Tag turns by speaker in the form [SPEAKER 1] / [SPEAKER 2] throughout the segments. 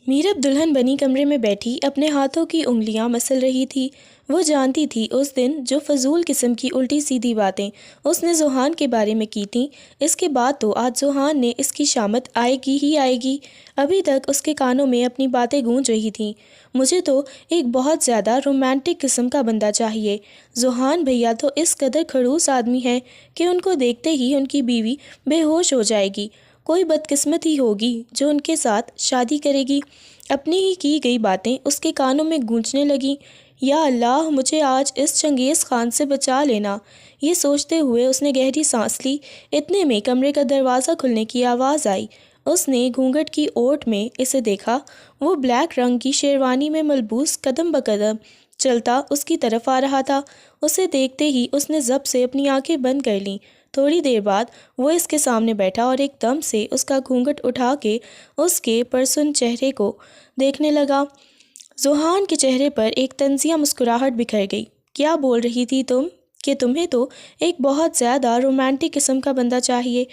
[SPEAKER 1] میرب دلہن بنی کمرے میں بیٹھی اپنے ہاتھوں کی انگلیاں مسل رہی تھی۔ وہ جانتی تھی اس دن جو فضول قسم کی الٹی سیدھی باتیں اس نے ذوحان کے بارے میں کی تھیں، اس کے بعد تو آج ذوحان نے اس کی شامت آئے گی ہی آئے گی۔ ابھی تک اس کے کانوں میں اپنی باتیں گونج رہی تھیں، مجھے تو ایک بہت زیادہ رومانٹک قسم کا بندہ چاہیے۔ ذوحان بھیا تو اس قدر خڑوس آدمی ہیں کہ ان کو دیکھتے ہی ان کی بیوی بے ہوش ہو جائے گی۔ کوئی بدقسمت ہی ہوگی جو ان کے ساتھ شادی کرے گی۔ اپنی ہی کی گئی باتیں اس کے کانوں میں گونجنے لگیں۔ یا اللہ، مجھے آج اس چنگیز خان سے بچا لینا۔ یہ سوچتے ہوئے اس نے گہری سانس لی۔ اتنے میں کمرے کا دروازہ کھلنے کی آواز آئی۔ اس نے گھونگھٹ کی اوٹ میں اسے دیکھا۔ وہ بلیک رنگ کی شیروانی میں ملبوس قدم بقدم چلتا اس کی طرف آ رہا تھا۔ اسے دیکھتے ہی اس نے ضبط سے اپنی آنکھیں بند کر لیں۔ تھوڑی دیر بعد وہ اس کے سامنے بیٹھا اور ایک دم سے اس کا گھونگھٹ اٹھا کے اس کے پرسن چہرے کو دیکھنے لگا۔ ذوحان کے چہرے پر ایک طنزیہ مسکراہٹ بکھر گئی۔ کیا بول رہی تھی تم؟ کہ تمہیں تو ایک بہت زیادہ رومانٹک قسم کا بندہ چاہیے۔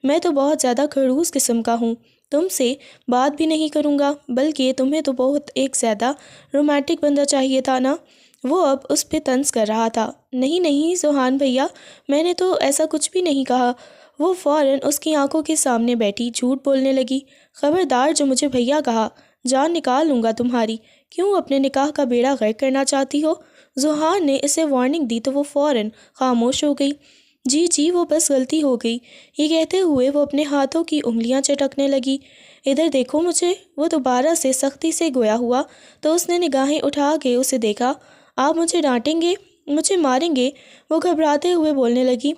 [SPEAKER 1] میں تو بہت زیادہ خڑوس قسم کا ہوں، تم سے بات بھی نہیں کروں گا، بلکہ تمہیں تو بہت ایک زیادہ رومانٹک بندہ چاہیے تھا نا۔ وہ اب اس پہ طنز کر رہا تھا۔ نہیں نہیں ذوحان بھیا، میں نے تو ایسا کچھ بھی نہیں کہا۔ وہ فوراً اس کی آنکھوں کے سامنے بیٹھی جھوٹ بولنے لگی۔ خبردار جو مجھے بھیا کہا، جان نکال لوں گا تمہاری۔ کیوں اپنے نکاح کا بیڑا غرق کرنا چاہتی ہو؟ ذوحان نے اسے وارننگ دی تو وہ فوراً خاموش ہو گئی۔ جی وہ بس غلطی ہو گئی۔ یہ کہتے ہوئے وہ اپنے ہاتھوں کی انگلیاں چٹکنے لگی۔ ادھر دیکھو مجھے۔ وہ دوبارہ سے سختی سے گویا ہوا تو اس نے نگاہیں اٹھا کے اسے دیکھا۔ آپ مجھے ڈانٹیں گے؟ مجھے ماریں گے؟ وہ گھبراتے ہوئے بولنے لگی۔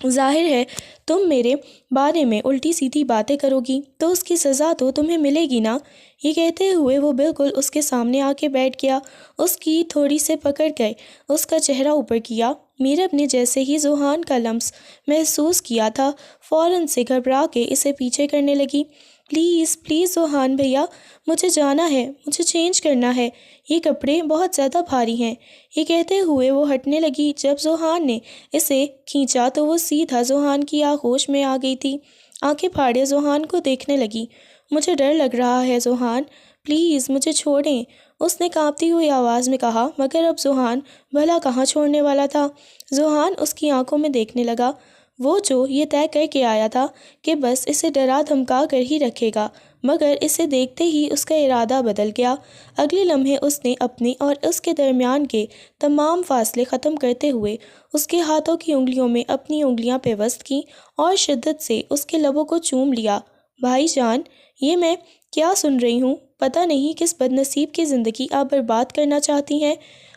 [SPEAKER 1] ظاہر ہے تم میرے بارے میں الٹی سیدھی باتیں کرو گی تو اس کی سزا تو تمہیں ملے گی نا۔ یہ کہتے ہوئے وہ بالکل اس کے سامنے آ کے بیٹھ گیا۔ اس کی تھوڑی سے پکڑ کر اس کا چہرہ اوپر کیا۔ میرب نے جیسے ہی ذوحان کا لمس محسوس کیا تھا، فوراً سے گھبرا کے اسے پیچھے کرنے لگی۔ پلیز پلیز ذوحان بھیا، مجھے جانا ہے، مجھے چینج کرنا ہے، یہ کپڑے بہت زیادہ بھاری ہیں۔ یہ کہتے ہوئے وہ ہٹنے لگی۔ جب ذوحان نے اسے کھینچا تو وہ سیدھا ذوحان کی آغوش میں آ گئی تھی۔ آنکھیں پھاڑے ذوحان کو دیکھنے لگی۔ مجھے ڈر لگ رہا ہے ذوحان، پلیز مجھے چھوڑیں، اس نے کانپتی ہوئی آواز میں کہا۔ مگر اب ذوحان بھلا کہاں چھوڑنے والا تھا؟ ذوحان اس کی آنکھوں میں دیکھنے لگا۔ وہ جو یہ طے کر کے آیا تھا کہ بس اسے ڈرا دھمکا کر ہی رکھے گا، مگر اسے دیکھتے ہی اس کا ارادہ بدل گیا۔ اگلے لمحے اس نے اپنے اور اس کے درمیان کے تمام فاصلے ختم کرتے ہوئے اس کے ہاتھوں کی انگلیوں میں اپنی انگلیاں پیوست کیں اور شدت سے اس کے لبوں کو چوم لیا۔ بھائی جان، یہ میں کیا سن رہی ہوں؟ پتہ نہیں کس بد نصیب کی زندگی آپ برباد کرنا چاہتی ہیں۔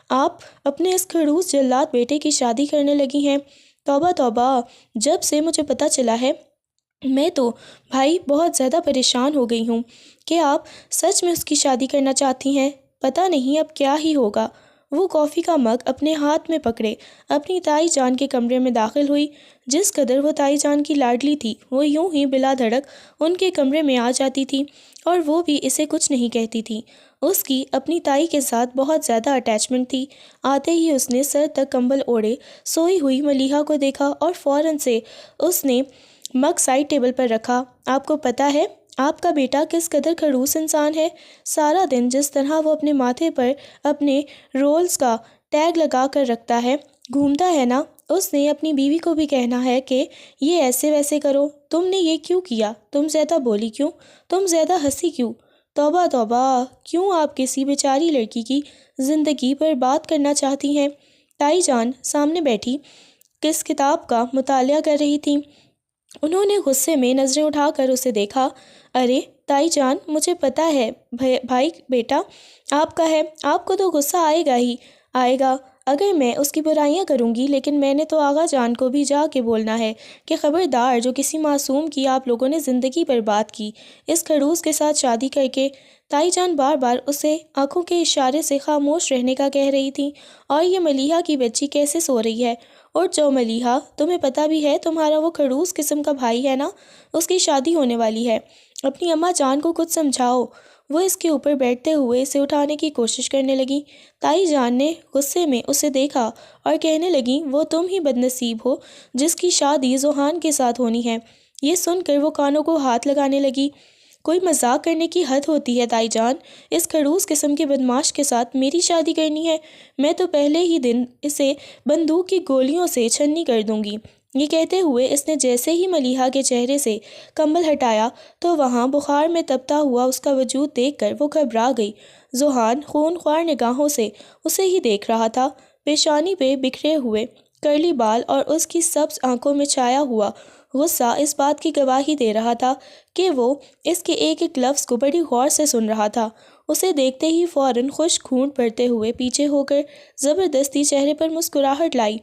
[SPEAKER 1] آپ اپنے اس خڑوس جلاد بیٹے کی شادی کرنے لگی ہیں۔ توبہ توبہ، جب سے مجھے پتہ چلا ہے میں تو بھائی بہت زیادہ پریشان ہو گئی ہوں کہ آپ سچ میں اس کی شادی کرنا چاہتی ہیں۔ پتہ نہیں اب کیا ہی ہوگا۔ وہ کافی کا مگ اپنے ہاتھ میں پکڑے اپنی تائی جان کے کمرے میں داخل ہوئی۔ جس قدر وہ تائی جان کی لاڈلی تھی، وہ یوں ہی بلا دھڑک ان کے کمرے میں آ جاتی تھی اور وہ بھی اسے کچھ نہیں کہتی تھی۔ اس کی اپنی تائی کے ساتھ بہت زیادہ اٹیچمنٹ تھی۔ آتے ہی اس نے سر تک کمبل اوڑھے سوئی ہوئی ملیحہ کو دیکھا اور فوراً سے اس نے مگ سائڈ ٹیبل پر رکھا۔ آپ کو پتہ ہے آپ کا بیٹا کس قدر خڑوس انسان ہے؟ سارا دن جس طرح وہ اپنے ماتھے پر اپنے رولز کا ٹیگ لگا کر رکھتا ہے، گھومتا ہے نا، اس نے اپنی بیوی کو بھی کہنا ہے کہ یہ ایسے ویسے کرو۔ تم نے یہ کیوں کیا؟ تم زیادہ بولی کیوں؟ تم زیادہ ہنسی کیوں؟ توبہ توبہ، کیوں آپ کسی بیچاری لڑکی کی زندگی برباد کرنا چاہتی ہیں؟ تائی جان سامنے بیٹھی کس کتاب کا مطالعہ کر رہی تھیں۔ انہوں نے غصے میں نظریں اٹھا کر اسے دیکھا۔ ارے تائی جان، مجھے پتہ ہے بھائی بیٹا آپ کا ہے، آپ کو تو غصہ آئے گا ہی آئے گا اگر میں اس کی برائیاں کروں گی، لیکن میں نے تو آغا جان کو بھی جا کے بولنا ہے کہ خبردار جو کسی معصوم کی آپ لوگوں نے زندگی برباد کی اس خڑوس کے ساتھ شادی کر کے۔ تائی جان بار بار اسے آنکھوں کے اشارے سے خاموش رہنے کا کہہ رہی تھی۔ اور یہ ملیحہ کی بچی کیسے سو رہی ہے؟ اور جو ملیحہ، تمہیں پتہ بھی ہے تمہارا وہ خڑوس قسم کا بھائی ہے نا، اس کی شادی ہونے والی ہے، اپنی اماں جان کو کچھ سمجھاؤ۔ وہ اس کے اوپر بیٹھتے ہوئے اسے اٹھانے کی کوشش کرنے لگی۔ تائی جان نے غصے میں اسے دیکھا اور کہنے لگی، وہ تم ہی بد نصیب ہو جس کی شادی ذوحان کے ساتھ ہونی ہے۔ یہ سن کر وہ کانوں کو ہاتھ لگانے لگی۔ کوئی مذاق کرنے کی حد ہوتی ہے تائی جان، اس خڑوس قسم کے بدماش کے ساتھ میری شادی کرنی ہے؟ میں تو پہلے ہی دن اسے بندوق کی گولیوں سے چھنی کر دوں گی۔ یہ کہتے ہوئے اس نے جیسے ہی ملیحہ کے چہرے سے کمبل ہٹایا تو وہاں بخار میں تپتا ہوا اس کا وجود دیکھ کر وہ گھبرا گئی۔ ذوحان خون خوار نگاہوں سے اسے ہی دیکھ رہا تھا۔ پیشانی پہ بکھرے ہوئے کرلی بال اور اس کی سبز آنکھوں میں چھایا ہوا غصہ اس بات کی گواہی دے رہا تھا کہ وہ اس کے ایک ایک لفظ کو بڑی غور سے سن رہا تھا۔ اسے دیکھتے ہی فوراً خشک خون پڑتے ہوئے پیچھے ہو کر زبردستی چہرے پر مسکراہٹ لائی۔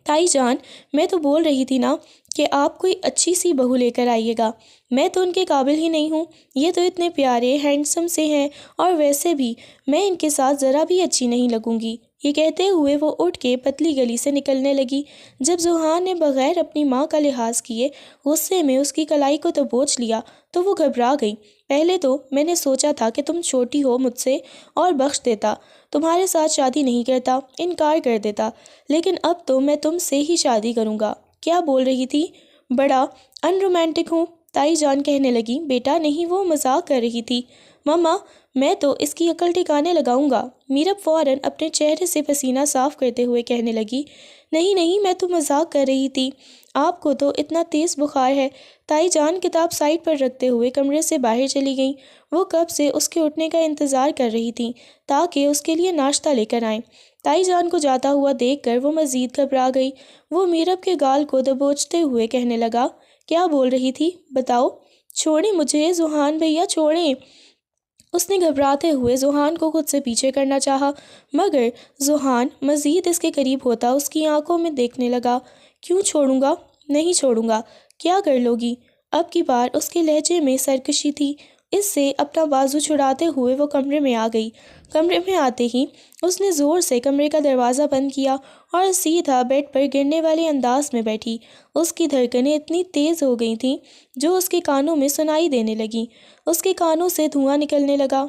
[SPEAKER 1] تائی جان، میں تو بول رہی تھی نا کہ آپ کوئی اچھی سی بہو لے کر آئیے گا، میں تو ان کے قابل ہی نہیں ہوں، یہ تو اتنے پیارے ہینڈسم سے ہیں، اور ویسے بھی میں ان کے ساتھ ذرا بھی اچھی نہیں لگوں گی۔ یہ کہتے ہوئے وہ اٹھ کے پتلی گلی سے نکلنے لگی۔ جب ذوحان نے بغیر اپنی ماں کا لحاظ کیے غصے میں اس کی کلائی کو دبوچ لیا تو وہ گھبرا گئی۔ پہلے تو میں نے سوچا تھا کہ تم چھوٹی ہو مجھ سے اور بخش دیتا، تمہارے ساتھ شادی نہیں کرتا، انکار کر دیتا، لیکن اب تو میں تم سے ہی شادی کروں گا۔ کیا بول رہی تھی؟ بڑا ان رومانٹک ہوں، تائی جان کہنے لگی۔ بیٹا نہیں، وہ مذاق کر رہی تھی۔ ماما، میں تو اس کی عقل ٹھکانے لگاؤں گا، میرب فوراً اپنے چہرے سے پسینہ صاف کرتے ہوئے کہنے لگی۔ نہیں نہیں، میں تو مذاق کر رہی تھی، آپ کو تو اتنا تیز بخار ہے۔ تائی جان کتاب سائڈ پر رکھتے ہوئے کمرے سے باہر چلی گئیں۔ وہ کب سے اس کے اٹھنے کا انتظار کر رہی تھیں تاکہ اس کے لیے ناشتہ لے کر آئیں۔ تائی جان کو جاتا ہوا دیکھ کر وہ مزید گھبرا گئی۔ وہ میرب کے گال کو دبوچتے ہوئے کہنے لگا، کیا بول رہی تھی؟ بتاؤ۔ چھوڑیں مجھے ذوحان بھیا، چھوڑیں۔ اس نے گھبراتے ہوئے ذوحان کو خود سے پیچھے کرنا چاہا، مگر ذوحان مزید اس کے قریب ہوتا اس کی آنکھوں میں دیکھنے لگا۔ کیوں چھوڑوں گا؟ نہیں چھوڑوں گا۔ کیا کر لو گی؟ اب کی بار اس کے لہجے میں سرکشی تھی۔ اس سے اپنا بازو چھڑاتے ہوئے وہ کمرے میں آ گئی۔ کمرے میں آتے ہی اس نے زور سے کمرے کا دروازہ بند کیا اور سیدھا بیڈ پر گرنے والے انداز میں بیٹھی۔ اس کی دھڑکنیں اتنی تیز ہو گئی تھیں جو اس کے کانوں میں سنائی دینے لگیں۔ اس کے کانوں سے دھواں نکلنے لگا۔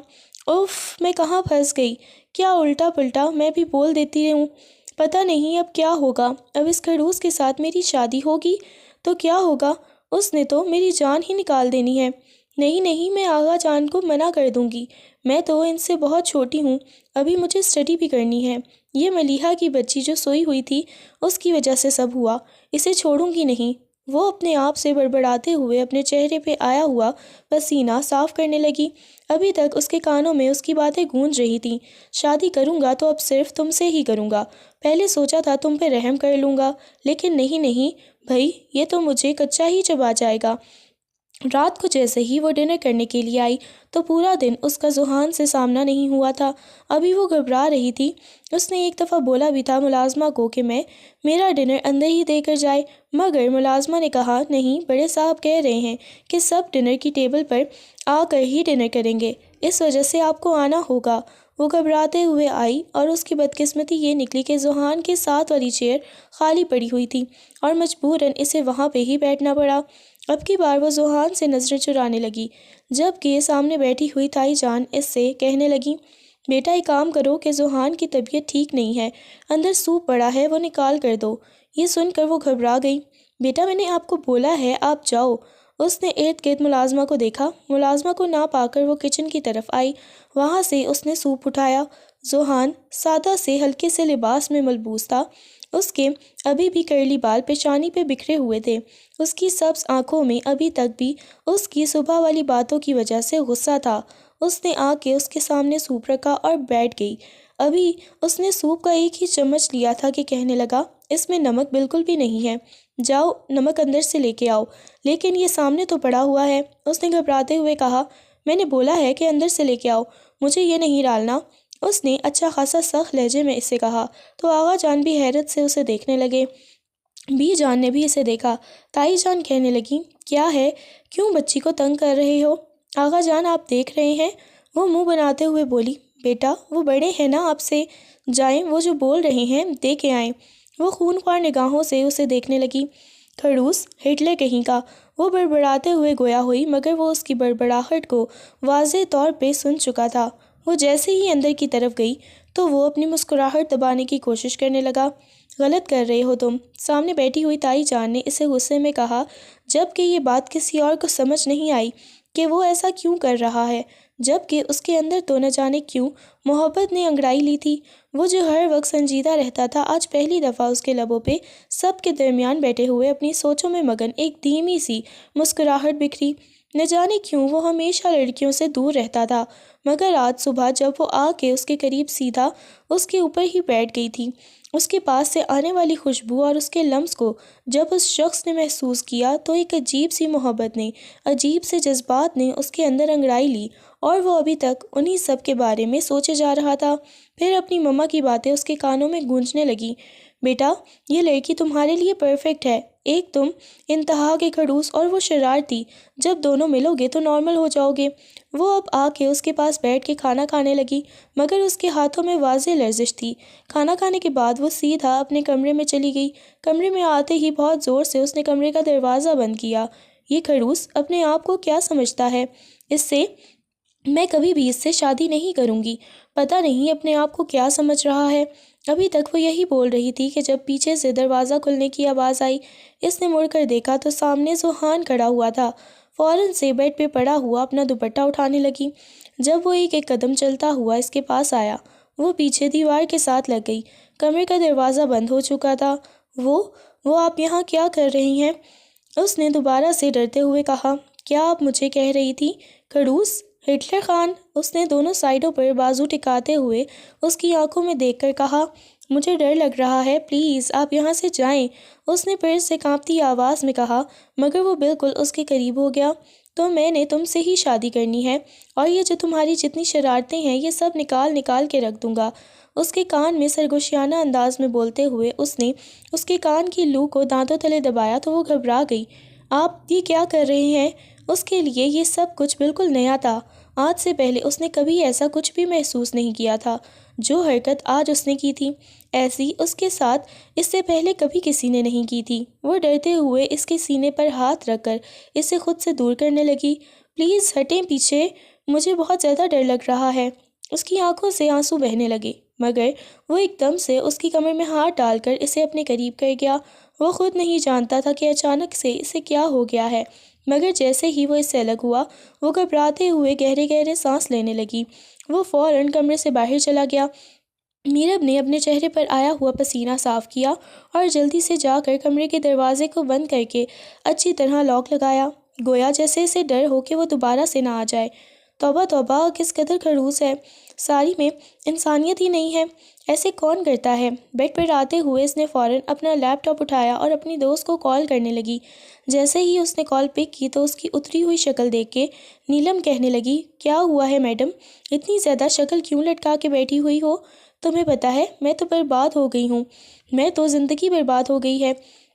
[SPEAKER 1] اوف، میں کہاں پھنس گئی؟ کیا الٹا پلٹا میں بھی بول دیتی ہوں۔ پتہ نہیں اب کیا ہوگا۔ اب اس خڑوس کے ساتھ میری شادی ہوگی تو کیا ہوگا؟ اس نے تو میری جان ہی نکال دینی ہے۔ نہیں نہیں، میں آغا جان کو منع کر دوں گی، میں تو ان سے بہت چھوٹی ہوں، ابھی مجھے اسٹڈی بھی کرنی ہے۔ یہ ملیحہ کی بچی جو سوئی ہوئی تھی اس کی وجہ سے سب ہوا، اسے چھوڑوں گی نہیں۔ وہ اپنے آپ سے بڑبڑاتے ہوئے اپنے چہرے پہ آیا ہوا پسینہ صاف کرنے لگی۔ ابھی تک اس کے کانوں میں اس کی باتیں گونج رہی تھیں۔ شادی کروں گا تو اب صرف تم سے ہی کروں گا۔ پہلے سوچا تھا تم پہ رحم کر لوں گا، لیکن نہیں نہیں بھائی، یہ تو مجھے کچا ہی چبا جائے گا۔ رات کو جیسے ہی وہ ڈنر کرنے کے لیے آئی تو پورا دن اس کا ذوحان سے سامنا نہیں ہوا تھا۔ ابھی وہ گھبرا رہی تھی۔ اس نے ایک دفعہ بولا بھی تھا ملازمہ کو کہ میرا ڈنر اندر ہی دے کر جائے، مگر ملازمہ نے کہا نہیں، بڑے صاحب کہہ رہے ہیں کہ سب ڈنر کی ٹیبل پر آ کر ہی ڈنر کریں گے، اس وجہ سے آپ کو آنا ہوگا۔ وہ گھبراتے ہوئے آئی اور اس کی بدقسمتی یہ نکلی کہ ذوحان کے ساتھ والی چیئر خالی پڑی ہوئی تھی اور مجبوراً اسے وہاں پہ ہی بیٹھنا پڑا۔ اب کی بار وہ ذوحان سے نظریں چرانے لگی، جب کہ سامنے بیٹھی ہوئی تائی جان اس سے کہنے لگی، بیٹا ایک کام کرو کہ ذوحان کی طبیعت ٹھیک نہیں ہے، اندر سوپ پڑا ہے، وہ نکال کر دو۔ یہ سن کر وہ گھبرا گئی۔ بیٹا میں نے آپ کو بولا ہے آپ جاؤ۔ اس نے ارد گرد ملازمہ کو دیکھا۔ ملازمہ کو نہ پا کر وہ کچن کی طرف آئی، وہاں سے اس نے سوپ اٹھایا۔ ذوحان سادہ سے ہلکے سے لباس میں ملبوس تھا۔ اس کے ابھی بھی کرلی بال پیشانی پہ بکھرے ہوئے تھے۔ اس کی سبز آنکھوں میں ابھی تک بھی اس کی صبح والی باتوں کی وجہ سے غصہ تھا۔ اس نے آ کے اس کے سامنے سوپ رکھا اور بیٹھ گئی۔ ابھی اس نے سوپ کا ایک ہی چمچ لیا تھا کہ کہنے لگا، اس میں نمک بالکل بھی نہیں ہے، جاؤ نمک اندر سے لے کے آؤ۔ لیکن یہ سامنے تو پڑا ہوا ہے۔ اس نے گھبراتے ہوئے کہا، میں نے بولا ہے کہ اندر سے لے کے آؤ، مجھے یہ نہیں ڈالنا۔ اس نے اچھا خاصا سخت لہجے میں اسے کہا تو آغا جان بھی حیرت سے اسے دیکھنے لگے۔ بی جان نے بھی اسے دیکھا۔ تائی جان کہنے لگی، کیا ہے، کیوں بچی کو تنگ کر رہے ہو؟ آغا جان آپ دیکھ رہے ہیں۔ وہ منہ بناتے ہوئے بولی، بیٹا وہ بڑے ہیں نا آپ سے، جائیں وہ جو بول رہے ہیں دے کے آئیں۔ وہ خون خوار نگاہوں سے اسے دیکھنے لگی۔ خڑوس، ہٹلر کہیں کا، وہ بڑبڑاتے ہوئے گویا ہوئی، مگر وہ اس کی بڑبڑاہٹ کو واضح طور پہ سن چکا تھا۔ وہ جیسے ہی اندر کی طرف گئی تو وہ اپنی مسکراہٹ دبانے کی کوشش کرنے لگا۔ غلط کر رہے ہو تم، سامنے بیٹھی ہوئی تائی جان نے اسے غصے میں کہا، جب کہ یہ بات کسی اور کو سمجھ نہیں آئی۔ کہ وہ ایسا کیوں کر رہا ہے، جبکہ اس کے اندر تو نہ جانے کیوں محبت نے انگڑائی لی تھی۔ وہ جو ہر وقت سنجیدہ رہتا تھا، آج پہلی دفعہ اس کے لبوں پہ سب کے درمیان بیٹھے ہوئے اپنی سوچوں میں مگن ایک دھیمی سی مسکراہٹ بکھری۔ نہ جانے کیوں وہ ہمیشہ لڑکیوں سے دور رہتا تھا، مگر آج صبح جب وہ آ کے اس کے قریب سیدھا اس کے اوپر ہی بیٹھ گئی تھی، اس کے پاس سے آنے والی خوشبو اور اس کے لمس کو جب اس شخص نے محسوس کیا تو ایک عجیب سی محبت نے، عجیب سے جذبات نے اس کے اندر انگڑائی لی، اور وہ ابھی تک انہی سب کے بارے میں سوچے جا رہا تھا۔ پھر اپنی مما کی باتیں اس کے کانوں میں گونجنے لگیں۔ بیٹا، یہ لڑکی تمہارے لیے پرفیکٹ ہے، ایک تم انتہا کے خڑوس اور وہ شرارتی، جب دونوں ملو گے تو نارمل ہو جاؤ گے۔ وہ اب آ کے اس کے پاس بیٹھ کے کھانا کھانے لگی، مگر اس کے ہاتھوں میں واضح لرزش تھی۔ کھانا کھانے کے بعد وہ سیدھا اپنے کمرے میں چلی گئی۔ کمرے میں آتے ہی بہت زور سے اس نے کمرے کا دروازہ بند کیا۔ یہ خڑوس اپنے آپ کو کیا سمجھتا ہے؟ میں کبھی بھی اس سے شادی نہیں کروں گی۔ پتہ نہیں اپنے آپ کو کیا سمجھ رہا ہے۔ ابھی تک وہ یہی بول رہی تھی کہ جب پیچھے سے دروازہ کھلنے کی آواز آئی، اس نے مڑ کر دیکھا تو سامنے ذوحان کھڑا ہوا تھا۔ فوراً سے بیڈ پہ پڑا ہوا اپنا دوپٹہ اٹھانے لگی۔ جب وہ ایک ایک قدم چلتا ہوا اس کے پاس آیا، وہ پیچھے دیوار کے ساتھ لگ گئی۔ کمرے کا دروازہ بند ہو چکا تھا۔ وہ آپ یہاں کیا کر رہی ہیں؟ اس نے دوبارہ سے ڈرتے ہوئے کہا۔ کیا آپ مجھے کہہ رہی تھی خڑوس؟ ہٹلر خان؟ اس نے دونوں سائڈوں پر بازو ٹکاتے ہوئے اس کی آنکھوں میں دیکھ کر کہا۔ مجھے ڈر لگ رہا ہے، پلیز آپ یہاں سے جائیں، اس نے پھر سے کانپتی آواز میں کہا، مگر وہ بالکل اس کے قریب ہو گیا۔ تو میں نے تم سے ہی شادی کرنی ہے، اور یہ جو تمہاری جتنی شرارتیں ہیں یہ سب نکال کے رکھ دوں گا۔ اس کے کان میں سرگوشیانہ انداز میں بولتے ہوئے اس نے اس کے کان کی لو کو دانتوں تلے دبایا تو وہ گھبرا گئی۔ آپ یہ کیا کر رہے ہیں؟ اس کے لیے یہ سب کچھ بالکل نیا تھا۔ آج سے پہلے اس نے کبھی ایسا کچھ بھی محسوس نہیں کیا تھا۔ جو حرکت آج اس نے کی تھی، ایسی اس کے ساتھ اس سے پہلے کبھی کسی نے نہیں کی تھی۔ وہ ڈرتے ہوئے اس کے سینے پر ہاتھ رکھ کر اسے خود سے دور کرنے لگی۔ پلیز ہٹیں پیچھے، مجھے بہت زیادہ ڈر لگ رہا ہے۔ اس کی آنکھوں سے آنسو بہنے لگے، مگر وہ ایک دم سے اس کی کمر میں ہاتھ ڈال کر اسے اپنے قریب کر گیا۔ وہ خود نہیں جانتا تھا کہ اچانک سے اسے کیا ہو گیا ہے، مگر جیسے ہی وہ اس سے الگ ہوا، وہ گھبراتے ہوئے گہرے گہرے سانس لینے لگی۔ وہ فوراً کمرے سے باہر چلا گیا۔ میرب نے اپنے چہرے پر آیا ہوا پسینہ صاف کیا اور جلدی سے جا کر کمرے کے دروازے کو بند کر کے اچھی طرح لاک لگایا، گویا جیسے اسے ڈر ہو کہ وہ دوبارہ سے نہ آ جائے۔ توبہ توبہ، کس قدر خڑوس ہے، ساری میں انسانیت ہی نہیں ہے، ایسے کون کرتا ہے؟ بیڈ پر آتے ہوئے اس نے فوراً اپنا لیپ ٹاپ اٹھایا اور اپنی دوست کو کال کرنے لگی۔ جیسے ہی اس نے کال پک کی تو اس کی اتری ہوئی شکل دیکھ کے نیلم کہنے لگی، کیا ہوا ہے میڈم؟ اتنی زیادہ شکل کیوں لٹکا کے بیٹھی ہوئی ہو؟ تمہیں پتہ ہے میں تو برباد ہو گئی ہوں، میں تو زندگی برباد ہو گئی ہے۔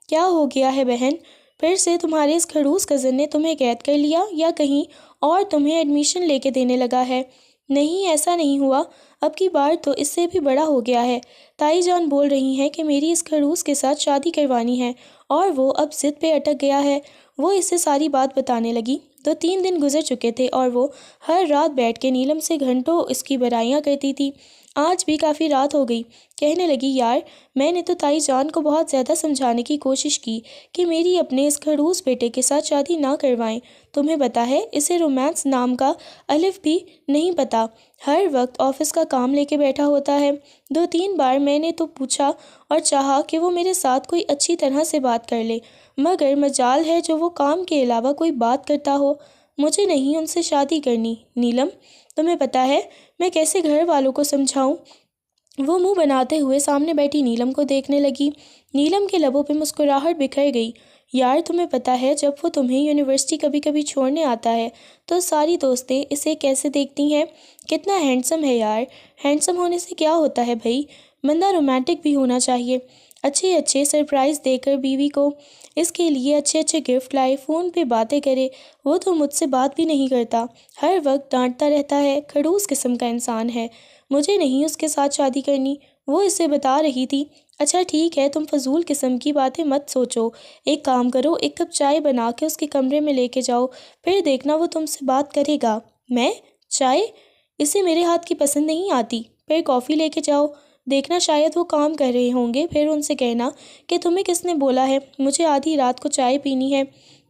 [SPEAKER 1] کیا ہو گیا ہے بہن؟ پھر سے تمہارے اس خڑوس کزن نے تمہیں قید کر لیا یا کہیں اور تمہیں ایڈمیشن لے کے دینے لگا ہے؟ نہیں، ایسا نہیں ہوا، اب کی بار تو اس سے بھی بڑا ہو گیا ہے۔ تائی جان بول رہی ہیں کہ میری اس خڑوس کے ساتھ شادی کروانی ہے، اور وہ اب ضد پہ اٹک گیا ہے۔ وہ اسے ساری بات بتانے لگی۔ 2-3 دن گزر چکے تھے اور وہ ہر رات بیٹھ کے نیلم سے گھنٹوں اس کی برائیاں کرتی تھی۔ آج بھی کافی رات ہو گئی، کہنے لگی، یار میں نے تو تائی جان کو بہت زیادہ سمجھانے کی کوشش کی کہ میری اپنے اس خڑوس بیٹے کے ساتھ شادی نہ کروائیں۔ تمہیں پتہ ہے اسے رومانس نام کا الف بھی نہیں پتہ، ہر وقت آفس کا کام لے کے بیٹھا ہوتا ہے۔ 2-3 بار میں نے تو پوچھا اور چاہا کہ وہ میرے ساتھ کوئی اچھی طرح سے بات کر لے، مگر مجال ہے جو وہ کام کے علاوہ کوئی بات کرتا ہو۔ مجھے نہیں ان سے شادی کرنی۔ نیلم، تمہیں پتہ ہے میں کیسے گھر والوں کو سمجھاؤں؟ وہ منہ بناتے ہوئے سامنے بیٹھی نیلم کو دیکھنے لگی۔ نیلم کے لبوں پہ مسکراہٹ بکھر گئی۔ یار تمہیں پتہ ہے جب وہ تمہیں یونیورسٹی کبھی کبھی چھوڑنے آتا ہے تو ساری دوستیں اسے کیسے دیکھتی ہیں؟ کتنا ہینڈسم ہے یار۔ ہینڈسم ہونے سے کیا ہوتا ہے بھائی، بندہ رومانٹک بھی ہونا چاہیے۔ اچھے سرپرائز دے کر بیوی کو، اس کے لیے اچھے گفٹ لائے، فون پہ باتیں کرے۔ وہ تو مجھ سے بات بھی نہیں کرتا، ہر وقت ڈانٹتا رہتا ہے، خڑوس قسم کا انسان ہے۔ مجھے نہیں اس کے ساتھ شادی کرنی۔ وہ اسے بتا رہی تھی، اچھا ٹھیک ہے، تم فضول قسم کی باتیں مت سوچو، ایک کام کرو، 1 کپ چائے بنا کے اس کے کمرے میں لے کے جاؤ، پھر دیکھنا وہ تم سے بات کرے گا۔ میں؟ چائے؟ اسے میرے ہاتھ کی پسند نہیں آتی۔ پھر کافی لے کے جاؤ، دیکھنا شاید وہ کام کر رہے ہوں گے، پھر ان سے کہنا کہ تمہیں کس نے بولا ہے مجھے آدھی رات کو چائے پینی ہے۔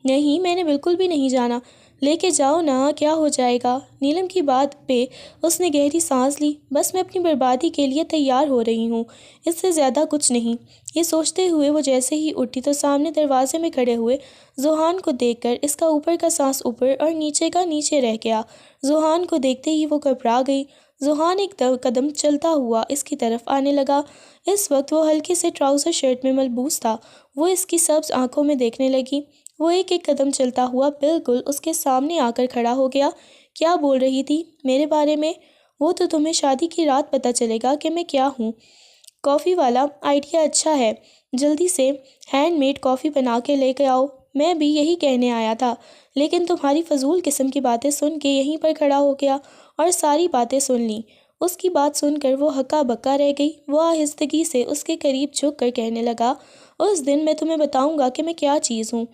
[SPEAKER 1] نہیں، میں نے بالکل بھی نہیں جانا۔ لے کے جاؤ نا، کیا ہو جائے گا؟ نیلم کی بات پہ اس نے گہری سانس لی۔ بس میں اپنی بربادی کے لیے تیار ہو رہی ہوں، اس سے زیادہ کچھ نہیں۔ یہ سوچتے ہوئے وہ جیسے ہی اٹھی تو سامنے دروازے میں کھڑے ہوئے ذوحان کو دیکھ کر اس کا اوپر کا سانس اوپر اور نیچے کا نیچے رہ گیا۔ ذوحان کو دیکھتے ہی وہ گھبرا گئی۔ ذوحان ایک قدم چلتا ہوا اس کی طرف آنے لگا۔ اس وقت وہ ہلکے سے ٹراؤزر شرٹ میں ملبوس تھا۔ وہ اس کی سبز آنکھوں میں دیکھنے لگی۔ وہ ایک ایک قدم چلتا ہوا بالکل اس کے سامنے آ کر کھڑا ہو گیا۔ کیا بول رہی تھی میرے بارے میں؟ وہ تو تمہیں شادی کی رات پتہ چلے گا کہ میں کیا ہوں۔ کافی والا آئیڈیا اچھا ہے، جلدی سے ہینڈ میڈ کافی بنا کے لے کے آؤ۔ میں بھی یہی کہنے آیا تھا، لیکن تمہاری فضول قسم کی باتیں سن کے یہیں پر کھڑا ہو گیا اور ساری باتیں سن لیں۔ اس کی بات سن کر وہ ہکا بکا رہ گئی۔ وہ آہستگی سے اس کے قریب جھک کر کہنے لگا، اس دن میں تمہیں بتاؤں گا کہ میں کیا چیز ہوں،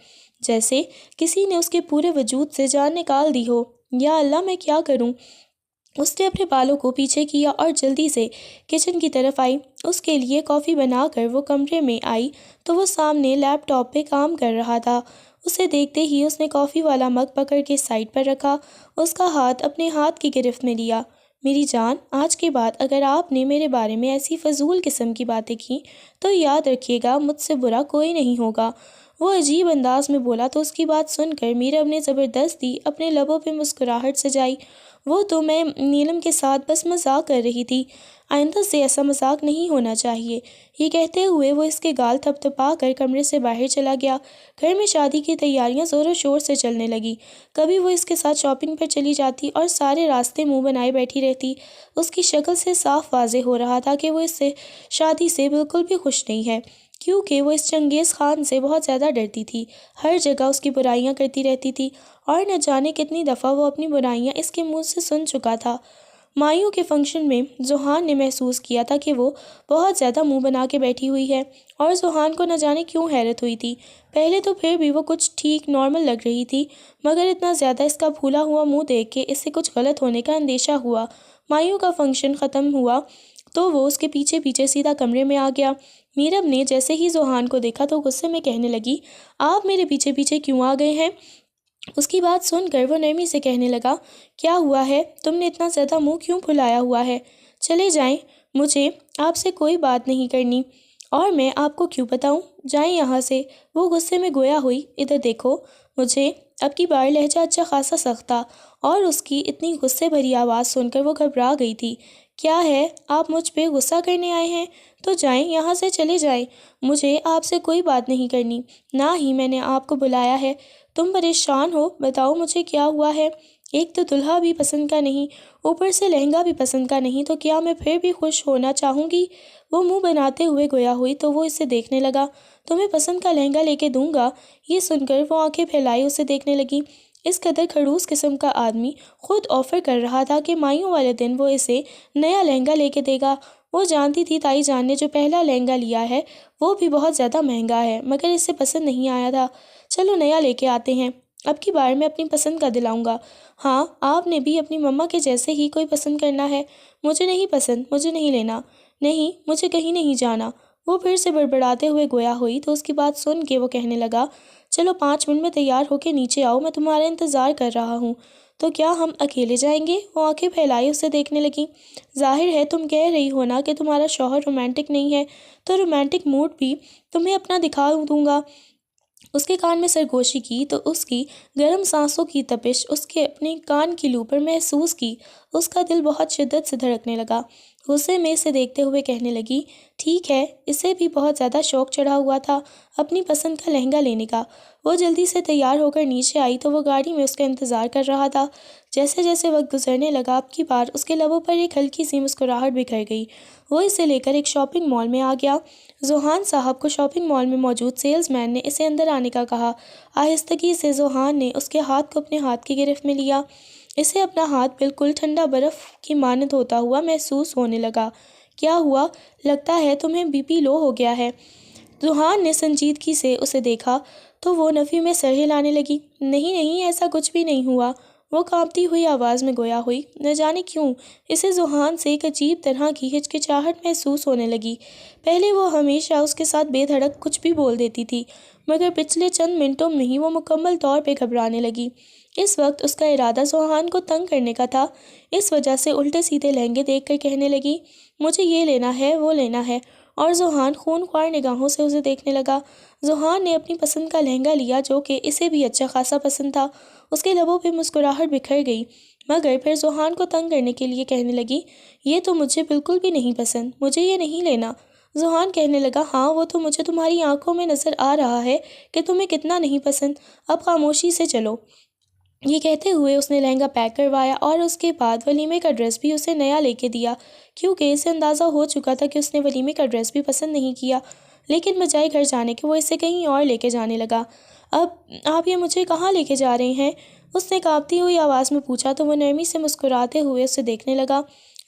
[SPEAKER 1] جیسے کسی نے اس کے پورے وجود سے جان نکال دی ہو۔ یا اللہ، میں کیا کروں؟ اس نے اپنے بالوں کو پیچھے کیا اور جلدی سے کچن کی طرف آئی۔ اس کے لیے کافی بنا کر وہ کمرے میں آئی تو وہ سامنے لیپ ٹاپ پہ کام کر رہا تھا۔ اسے دیکھتے ہی اس نے کافی والا مگ پکڑ کے سائڈ پر رکھا، اس کا ہاتھ اپنے ہاتھ کی گرفت میں لیا۔ میری جان، آج کے بعد اگر آپ نے میرے بارے میں ایسی فضول قسم کی باتیں کی تو یاد رکھیے گا، مجھ سے برا کوئی نہیں ہوگا۔ وہ عجیب انداز میں بولا تو اس کی بات سن کر میرب نے زبردستی اپنے لبوں پہ مسکراہٹ سجائی۔ وہ تو میں نیلم کے ساتھ بس مذاق کر رہی تھی، آئندہ سے ایسا مذاق نہیں ہونا چاہیے۔ یہ کہتے ہوئے وہ اس کے گال تھپ تھپا کر کمرے سے باہر چلا گیا۔ گھر میں شادی کی تیاریاں زور و شور سے چلنے لگی۔ کبھی وہ اس کے ساتھ شاپنگ پر چلی جاتی اور سارے راستے منہ بنائے بیٹھی رہتی۔ اس کی شکل سے صاف واضح ہو رہا تھا کہ وہ اس سے شادی سے بالکل بھی خوش نہیں ہے، کیونکہ وہ اس چنگیز خان سے بہت زیادہ ڈرتی تھی۔ ہر جگہ اس کی برائیاں کرتی رہتی تھی اور نہ جانے کتنی دفعہ وہ اپنی برائیاں اس کے منہ سے سن چکا تھا۔ مایوں کے فنکشن میں ذوحان نے محسوس کیا تھا کہ وہ بہت زیادہ منہ بنا کے بیٹھی ہوئی ہے، اور ذوحان کو نہ جانے کیوں حیرت ہوئی تھی۔ پہلے تو پھر بھی وہ کچھ ٹھیک نارمل لگ رہی تھی، مگر اتنا زیادہ اس کا پھولا ہوا منہ دیکھ کے اس سے کچھ غلط ہونے کا اندیشہ ہوا۔ مایوں کا فنکشن ختم ہوا تو وہ اس کے پیچھے پیچھے سیدھا کمرے میں آ گیا۔ میرب نے جیسے ہی ذوحان کو دیکھا تو غصے میں کہنے لگی، آپ میرے پیچھے پیچھے کیوں آ گئے ہیں؟ اس کی بات سن کر وہ نرمی سے کہنے لگا، کیا ہوا ہے؟ تم نے اتنا زیادہ منہ کیوں پھلایا ہوا ہے؟ چلے جائیں، مجھے آپ سے کوئی بات نہیں کرنی، اور میں آپ کو کیوں بتاؤں؟ جائیں یہاں سے۔ وہ غصے میں گویا ہوئی، ادھر دیکھو۔ مجھے اب کی بار لہجہ اچھا خاصا سخت تھا، اور اس کی اتنی غصے بھری آواز سن کر وہ گھبرا گئی تھی۔ کیا ہے، آپ مجھ پہ غصہ کرنے آئے ہیں؟ تو جائیں یہاں سے، چلے جائیں۔ مجھے آپ سے کوئی بات نہیں کرنی، نہ ہی میں نے آپ کو بلایا ہے۔ تم پریشان ہو، بتاؤ مجھے کیا ہوا ہے؟ ایک تو دلہا بھی پسند کا نہیں، اوپر سے لہنگا بھی پسند کا نہیں، تو کیا میں پھر بھی خوش ہونا چاہوں گی؟ وہ منہ بناتے ہوئے گویا ہوئی تو وہ اسے دیکھنے لگا۔ تمہیں پسند کا لہنگا لے کے دوں گا؟ یہ سن کر وہ آنکھیں پھیلائے اسے دیکھنے لگی۔ اس قدر خڑوس قسم کا آدمی خود آفر کر رہا تھا کہ مایوں والے دن وہ اسے نیا لہنگا لے کے دے گا۔ وہ جانتی تھی تائی جان نے جو پہلا لہنگا لیا ہے وہ بھی بہت زیادہ مہنگا ہے، مگر اسے پسند نہیں آیا تھا۔ چلو نیا لے کے آتے ہیں، اب کی بار میں اپنی پسند کا دلاؤں گا۔ ہاں، آپ نے بھی اپنی مما کے جیسے ہی کوئی پسند کرنا ہے۔ مجھے نہیں پسند، مجھے نہیں لینا، نہیں، مجھے کہیں نہیں جانا۔ وہ پھر سے بڑبڑاتے ہوئے گویا ہوئی تو اس کی بات سن کے وہ کہنے لگا، چلو 5 منٹ میں تیار ہو کے نیچے آؤ، میں تمہارا انتظار کر رہا ہوں۔ تو کیا ہم اکیلے جائیں گے؟ وہ آنکھیں پھیلائے اسے دیکھنے لگیں۔ ظاہر ہے تم کہہ رہی ہو نا کہ تمہارا شوہر رومانٹک نہیں ہے، تو رومانٹک موڈ بھی تمہیں اپنا دکھا دوں گا۔ اس کے کان میں سرگوشی کی تو اس کی گرم سانسوں کی تپش اس کے اپنے کان کی لو پر محسوس کی۔ اس کا دل بہت شدت سے دھڑکنے لگا۔ غصے میں اسے دیکھتے ہوئے کہنے لگی، ٹھیک ہے۔ اسے بھی بہت زیادہ شوق چڑھا ہوا تھا اپنی پسند کا لہنگا لینے کا۔ وہ جلدی سے تیار ہو کر نیچے آئی تو وہ گاڑی میں اس کا انتظار کر رہا تھا۔ جیسے جیسے وقت گزرنے لگا اب کی بار اس کے لبوں پر ایک ہلکی سی مسکراہٹ بکھر گئی۔ وہ اسے لے کر ایک شاپنگ مال میں آ گیا۔ ذوحان صاحب کو شاپنگ مال میں موجود سیلز مین نے اسے اندر آنے کا کہا۔ آہستگی سے ذوحان نے اس کے ہاتھ کو اپنے ہاتھ کی گرفت میں لیا۔ اسے اپنا ہاتھ بالکل ٹھنڈا برف کی مانند ہوتا ہوا محسوس ہونے لگا۔ کیا ہوا؟ لگتا ہے تمہیں بی پی لو ہو گیا ہے۔ ذوحان نے سنجیدگی سے اسے دیکھا تو وہ نفی میں سر ہلانے لگی۔ نہیں نہیں، ایسا کچھ بھی نہیں ہوا۔ وہ کانپتی ہوئی آواز میں گویا ہوئی۔ نہ جانے کیوں اسے ذوحان سے ایک عجیب طرح کی ہچکچاہٹ محسوس ہونے لگی۔ پہلے وہ ہمیشہ اس کے ساتھ بے دھڑک کچھ بھی بول دیتی تھی، مگر پچھلے چند منٹوں میں ہی وہ مکمل طور پہ گھبرانے لگی۔ اس وقت اس کا ارادہ زوہان کو تنگ کرنے کا تھا، اس وجہ سے الٹے سیدھے لہنگے دیکھ کر کہنے لگی، مجھے یہ لینا ہے، وہ لینا ہے، اور زوہان خون خوار نگاہوں سے اسے دیکھنے لگا۔ زوہان نے اپنی پسند کا لہنگا لیا جو کہ اسے بھی اچھا خاصا پسند تھا۔ اس کے لبوں پہ مسکراہٹ بکھر گئی، مگر پھر زوہان کو تنگ کرنے کے لیے کہنے لگی، یہ تو مجھے بالکل بھی نہیں پسند، مجھے یہ نہیں لینا۔ زوہان کہنے لگا، ہاں وہ تو مجھے تمہاری آنکھوں میں نظر آ رہا ہے کہ تمہیں کتنا نہیں پسند، اب خاموشی سے چلو۔ یہ کہتے ہوئے اس نے لہنگا پیک کروایا اور اس کے بعد ولیمے کا ڈریس بھی اسے نیا لے کے دیا، کیونکہ اسے اندازہ ہو چکا تھا کہ اس نے ولیمے کا ڈریس بھی پسند نہیں کیا، لیکن بجائے گھر جانے کے وہ اسے کہیں اور لے کے جانے لگا۔ اب آپ یہ مجھے کہاں لے کے جا رہے ہیں؟ اس نے کانپتی ہوئی آواز میں پوچھا تو وہ نرمی سے مسکراتے ہوئے اسے دیکھنے لگا،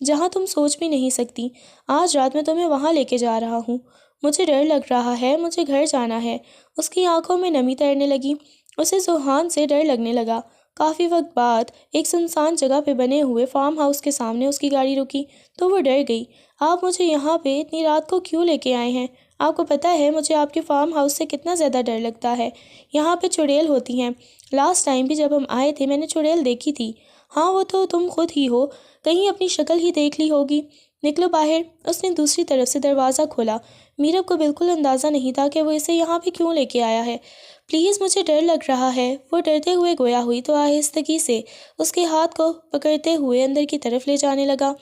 [SPEAKER 1] جہاں تم سوچ بھی نہیں سکتی، آج رات میں تمہیں وہاں لے کے جا رہا ہوں، مجھے ڈر لگ رہا ہے، مجھے گھر جانا ہے۔ اس کی آنکھوں میں نمی تیرنے لگی، اسے زوہان سے ڈر لگنے لگا۔ کافی وقت بعد ایک سنسان جگہ پہ بنے ہوئے فارم ہاؤس کے سامنے اس کی گاڑی رکی تو وہ ڈر گئی۔ آپ مجھے یہاں پہ اتنی رات کو کیوں لے کے آئے ہیں؟ آپ کو پتہ ہے مجھے آپ کے فارم ہاؤس سے کتنا زیادہ ڈر لگتا ہے، یہاں پہ چڑیل ہوتی ہیں، لاسٹ ٹائم بھی جب ہم آئے تھے میں نے چڑیل دیکھی تھی۔ ہاں وہ تو تم خود ہی ہو، کہیں اپنی شکل ہی دیکھ لی ہوگی، نکلو باہر۔ اس نے دوسری طرف سے دروازہ کھولا۔ میرب کو بالکل اندازہ نہیں تھا کہ وہ اسے یہاں پہ کیوں لے کے آیا ہے۔ پلیز مجھے ڈر لگ رہا ہے، وہ ڈرتے ہوئے گویا ہوئی تو آہستگی سے اس کے ہاتھ کو پکڑتے ہوئے اندر کی طرف لے جانے لگا۔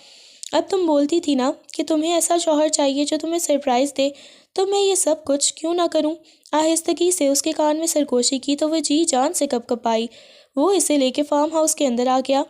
[SPEAKER 1] اب تم بولتی تھی نا کہ تمہیں ایسا شوہر چاہیے جو تمہیں سرپرائز دے، تو میں یہ سب کچھ کیوں نہ کروں؟ آہستگی سے اس کے کان میں سرگوشی کی تو وہ جی جان سے کپ کپائی۔ وہ اسے لے کے فارم ہاؤس کے اندر آ گیا۔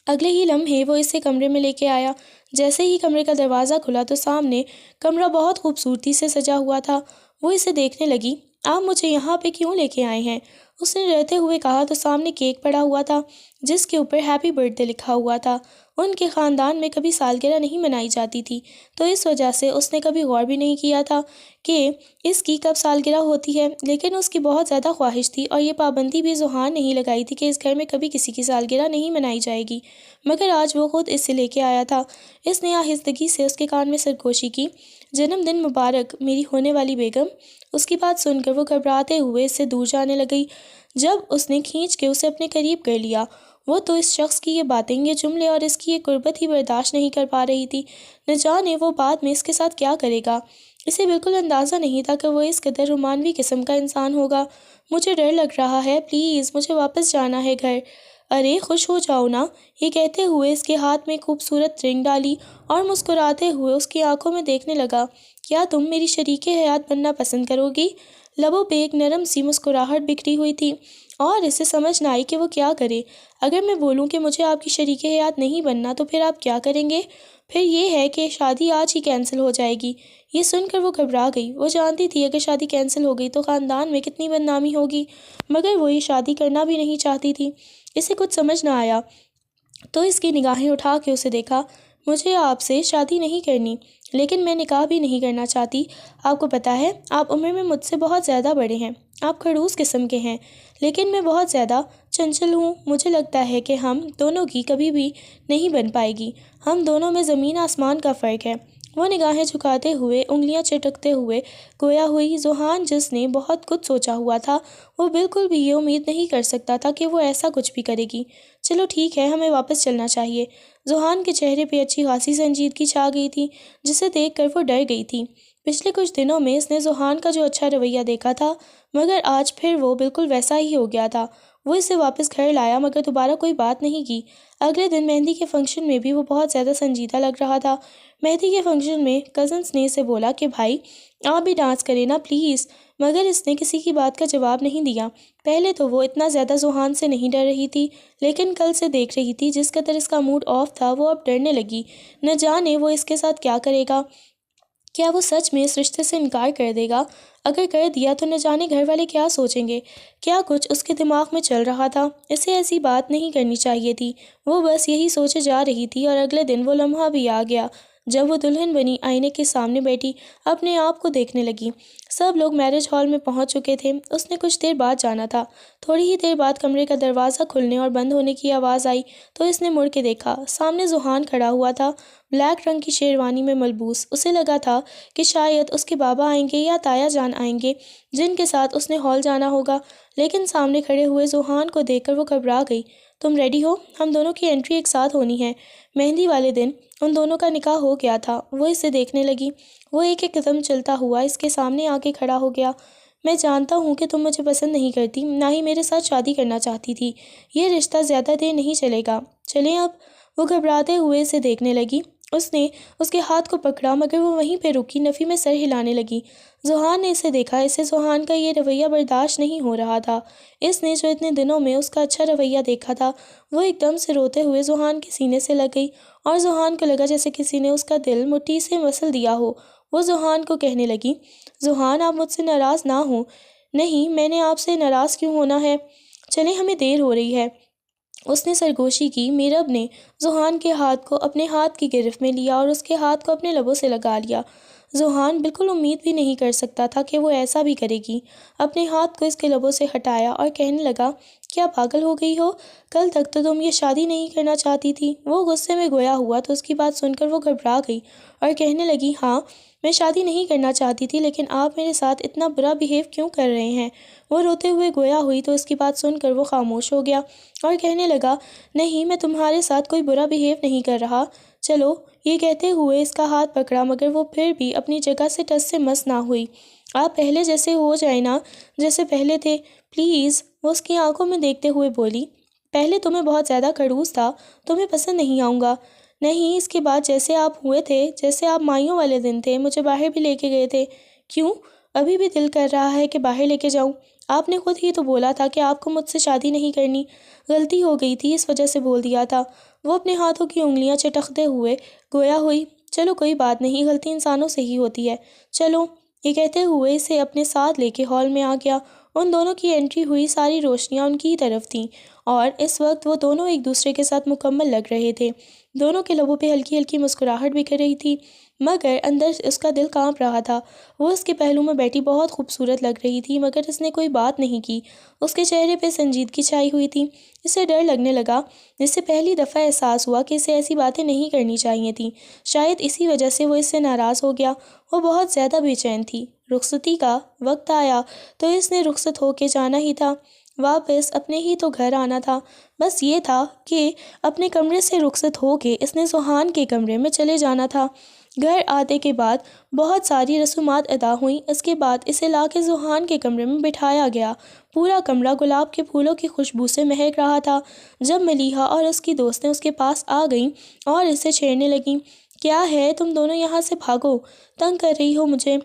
[SPEAKER 1] اگلے ہی لمحے وہ اسے کمرے میں لے کے آیا۔ جیسے ہی کمرے کا دروازہ کھلا تو سامنے کمرہ بہت خوبصورتی سے سجا ہوا تھا۔ وہ اسے دیکھنے لگی، آپ مجھے یہاں پہ کیوں لے کے آئے ہیں؟ اس نے ڈرتے ہوئے کہا تو سامنے کیک پڑا ہوا تھا جس کے اوپر ہیپی برتھ ڈے لکھا ہوا تھا۔ ان کے خاندان میں کبھی سالگرہ نہیں منائی جاتی تھی، تو اس وجہ سے اس نے کبھی غور بھی نہیں کیا تھا کہ اس کی کب سالگرہ ہوتی ہے، لیکن اس کی بہت زیادہ خواہش تھی اور یہ پابندی بھی زوہان نہیں لگائی تھی کہ اس گھر میں کبھی کسی کی سالگرہ نہیں منائی جائے گی، مگر آج وہ خود اس سے لے کے آیا تھا۔ اس نے آہستگی سے اس کے کان میں سرگوشی کی، جنم دن مبارک میری ہونے والی بیگم۔ اس کی بات سن کر وہ گھبراتے ہوئے اس سے دور جانے لگی۔ جب اس نے کھینچ کے اسے اپنے قریب کر لیا، وہ تو اس شخص کی یہ باتیں، یہ جملے اور اس کی یہ قربت ہی برداشت نہیں کر پا رہی تھی۔ نہ جانے وہ بعد میں اس کے ساتھ کیا کرے گا۔ اسے بالکل اندازہ نہیں تھا کہ وہ اس قدر رومانوی قسم کا انسان ہوگا۔ مجھے ڈر لگ رہا ہے، پلیز مجھے واپس جانا ہے گھر۔ ارے خوش ہو جاؤ نا، یہ کہتے ہوئے اس کے ہاتھ میں خوبصورت رنگ ڈالی اور مسکراتے ہوئے اس کی آنکھوں میں دیکھنے لگا، کیا تم میری شریک حیات بننا پسند کرو گی؟ لبوں پہ ایک نرم سی مسکراہٹ بکھری ہوئی تھی اور اسے سمجھ نہ آئی کہ وہ کیا کرے۔ اگر میں بولوں کہ مجھے آپ کی شریک حیات نہیں بننا تو پھر آپ کیا کریں گے؟ پھر یہ ہے کہ شادی آج ہی کینسل ہو جائے گی۔ یہ سن کر وہ گھبرا گئی۔ وہ جانتی تھی اگر شادی کینسل ہو گئی تو خاندان میں کتنی بدنامی ہوگی، مگر وہ یہ شادی کرنا بھی نہیں چاہتی تھی۔ اسے کچھ سمجھ نہ آیا تو اس کی نگاہیں اٹھا کے اسے دیکھا۔ مجھے آپ سے شادی نہیں کرنی، لیکن میں نکاح بھی نہیں کرنا چاہتی۔ آپ کو پتہ ہے آپ عمر میں مجھ سے بہت زیادہ بڑے ہیں، آپ خڑوس قسم کے ہیں، لیکن میں بہت زیادہ چنچل ہوں۔ مجھے لگتا ہے کہ ہم دونوں کی کبھی بھی نہیں بن پائے گی، ہم دونوں میں زمین آسمان کا فرق ہے۔ وہ نگاہیں جھکاتے ہوئے، انگلیاں چٹکتے ہوئے گویا ہوئی۔ زوہان جس نے بہت کچھ سوچا ہوا تھا، وہ بالکل بھی یہ امید نہیں کر سکتا تھا کہ وہ ایسا کچھ بھی کرے گی۔ چلو ٹھیک ہے، ہمیں واپس چلنا چاہیے۔ زوہان کے چہرے پہ اچھی خاصی سنجیدگی چھا گئی تھی جسے دیکھ کر وہ ڈر گئی تھی۔ پچھلے کچھ دنوں میں اس نے زوہان کا جو اچھا رویہ دیکھا تھا، مگر آج پھر وہ بالکل ویسا ہی ہو گیا تھا۔ وہ اسے واپس گھر لایا مگر دوبارہ کوئی بات نہیں کی۔ اگلے دن مہندی کے فنکشن میں بھی وہ بہت زیادہ سنجیدہ لگ رہا تھا۔ مہندی کے فنکشن میں کزنس نے اسے بولا کہ بھائی آپ بھی ڈانس کریں نا پلیز، مگر اس نے کسی کی بات کا جواب نہیں دیا۔ پہلے تو وہ اتنا زیادہ زوہان سے نہیں ڈر رہی تھی، لیکن کل سے دیکھ رہی تھی جس قدر اس کا موڈ آف تھا، وہ اب ڈرنے لگی۔ نہ جانے وہ اس کے ساتھ کیا کرے گا، کیا وہ سچ میں اس رشتے سے انکار کر دے گا؟ اگر کر دیا تو نہ جانے گھر والے کیا سوچیں گے؟ کیا کچھ اس کے دماغ میں چل رہا تھا؟ اسے ایسی بات نہیں کرنی چاہیے تھی۔ وہ بس یہی سوچے جا رہی تھی اور اگلے دن وہ لمحہ بھی آ گیا جب وہ دلہن بنی آئینے کے سامنے بیٹھی اپنے آپ کو دیکھنے لگی۔ سب لوگ میرج ہال میں پہنچ چکے تھے، اس نے کچھ دیر بعد جانا تھا۔ تھوڑی ہی دیر بعد کمرے کا دروازہ کھلنے اور بند ہونے کی آواز آئی تو اس نے مڑ کے دیکھا۔ سامنے ذوحان کھڑا ہوا تھا، بلیک رنگ کی شیروانی میں ملبوس۔ اسے لگا تھا کہ شاید اس کے بابا آئیں گے یا تایا جان آئیں گے جن کے ساتھ اس نے ہال جانا ہوگا، لیکن سامنے کھڑے ہوئے ذوحان کو دیکھ کر وہ گھبرا گئی۔ تم ریڈی ہو؟ ہم دونوں کی انٹری ایک ساتھ ہونی ہے۔ مہندی والے دن ان دونوں کا نکاح ہو گیا تھا۔ وہ اسے دیکھنے لگی۔ وہ ایک ایک قدم چلتا ہوا اس کے سامنے آ کے کھڑا ہو گیا۔ میں جانتا ہوں کہ تم مجھے پسند نہیں کرتی، نہ ہی میرے ساتھ شادی کرنا چاہتی تھی۔ یہ رشتہ زیادہ دیر نہیں چلے گا، چلیں اب۔ وہ گھبراتے ہوئے اسے دیکھنے لگی۔ اس نے اس کے ہاتھ کو پکڑا مگر وہ وہیں پہ رکی، نفی میں سر ہلانے لگی۔ ذوحان نے اسے دیکھا۔ اسے ذوحان کا یہ رویہ برداشت نہیں ہو رہا تھا۔ اس نے جو اتنے دنوں میں اس کا اچھا رویہ دیکھا تھا، وہ ایک دم سے روتے ہوئے ذوحان کے سینے سے لگ گئی اور ذوحان کو لگا جیسے کسی نے اس کا دل مٹھی سے مسل دیا ہو۔ وہ ذوحان کو کہنے لگی، ذوحان آپ مجھ سے ناراض نہ ہوں۔ نہیں، میں نے آپ سے ناراض کیوں ہونا ہے؟ چلیں، ہمیں دیر ہو رہی ہے۔ اس نے سرگوشی کی۔ میرب نے ذوحان کے ہاتھ کو اپنے ہاتھ کی گرفت میں لیا اور اس کے ہاتھ کو اپنے لبوں سے لگا لیا۔ ذوحان بالکل امید بھی نہیں کر سکتا تھا کہ وہ ایسا بھی کرے گی۔ اپنے ہاتھ کو اس کے لبوں سے ہٹایا اور کہنے لگا، کیا پاگل ہو گئی ہو؟ کل تک تو تم یہ شادی نہیں کرنا چاہتی تھی۔ وہ غصے میں گویا ہوا تو اس کی بات سن کر وہ گھبرا گئی اور کہنے لگی، ہاں میں شادی نہیں کرنا چاہتی تھی، لیکن آپ میرے ساتھ اتنا برا بیہیو کیوں کر رہے ہیں؟ وہ روتے ہوئے گویا ہوئی تو اس کی بات سن کر وہ خاموش ہو گیا اور کہنے لگا، نہیں میں تمہارے ساتھ کوئی برا بیہیو نہیں کر رہا، چلو۔ یہ کہتے ہوئے اس کا ہاتھ پکڑا مگر وہ پھر بھی اپنی جگہ سے ٹس سے مس نہ ہوئی۔ آپ پہلے جیسے ہو جائیں نا، جیسے پہلے تھے پلیز۔ وہ اس کی آنکھوں میں دیکھتے ہوئے بولی، پہلے تمہیں بہت زیادہ خڑوس تھا، تمہیں پسند نہیں آؤں گا۔ نہیں، اس کے بعد جیسے آپ ہوئے تھے، جیسے آپ مائیوں والے دن تھے، مجھے باہر بھی لے کے گئے تھے۔ کیوں؟ ابھی بھی دل کر رہا ہے کہ باہر لے کے جاؤں۔ آپ نے خود ہی تو بولا تھا کہ آپ کو مجھ سے شادی نہیں کرنی۔ غلطی ہو گئی تھی، اس وجہ سے بول دیا تھا۔ وہ اپنے ہاتھوں کی انگلیاں چٹکتے ہوئے گویا ہوئی، چلو کوئی بات نہیں، غلطی انسانوں سے ہی ہوتی ہے، چلو۔ یہ کہتے ہوئے اسے اپنے ساتھ لے کے ہال میں آ گیا۔ ان دونوں کی انٹری ہوئی، ساری روشنیاں ان کی طرف تھیں اور اس وقت وہ دونوں ایک دوسرے کے ساتھ مکمل لگ رہے تھے۔ دونوں کے لبوں پہ ہلکی ہلکی مسکراہٹ بکھر رہی تھی مگر اندر اس کا دل کانپ رہا تھا۔ وہ اس کے پہلو میں بیٹھی بہت خوبصورت لگ رہی تھی مگر اس نے کوئی بات نہیں کی۔ اس کے چہرے پہ سنجیدگی چھائی ہوئی تھی۔ اسے ڈر لگنے لگا، جس سے پہلی دفعہ احساس ہوا کہ اسے ایسی باتیں نہیں کرنی چاہیے تھیں۔ شاید اسی وجہ سے وہ اس سے ناراض ہو گیا۔ وہ بہت زیادہ بے چین تھی۔ رخصتی کا وقت آیا تو اس نے رخصت ہو کے جانا ہی تھا، واپس اپنے ہی تو گھر آنا تھا۔ بس یہ تھا کہ اپنے کمرے سے رخصت ہو کے اس نے ذوحان کے کمرے میں چلے جانا تھا۔ گھر آنے کے بعد بہت ساری رسومات ادا ہوئیں۔ اس کے بعد اسے لا کے ذوحان کے کمرے میں بٹھایا گیا۔ پورا کمرہ گلاب کے پھولوں کی خوشبو سے مہک رہا تھا۔ جب ملیحہ اور اس کی دوستیں اس کے پاس آ گئیں اور اسے چھیڑنے لگیں، کیا ہے تم دونوں یہاں سے بھاگو، تنگ کر رہی ہو مجھے،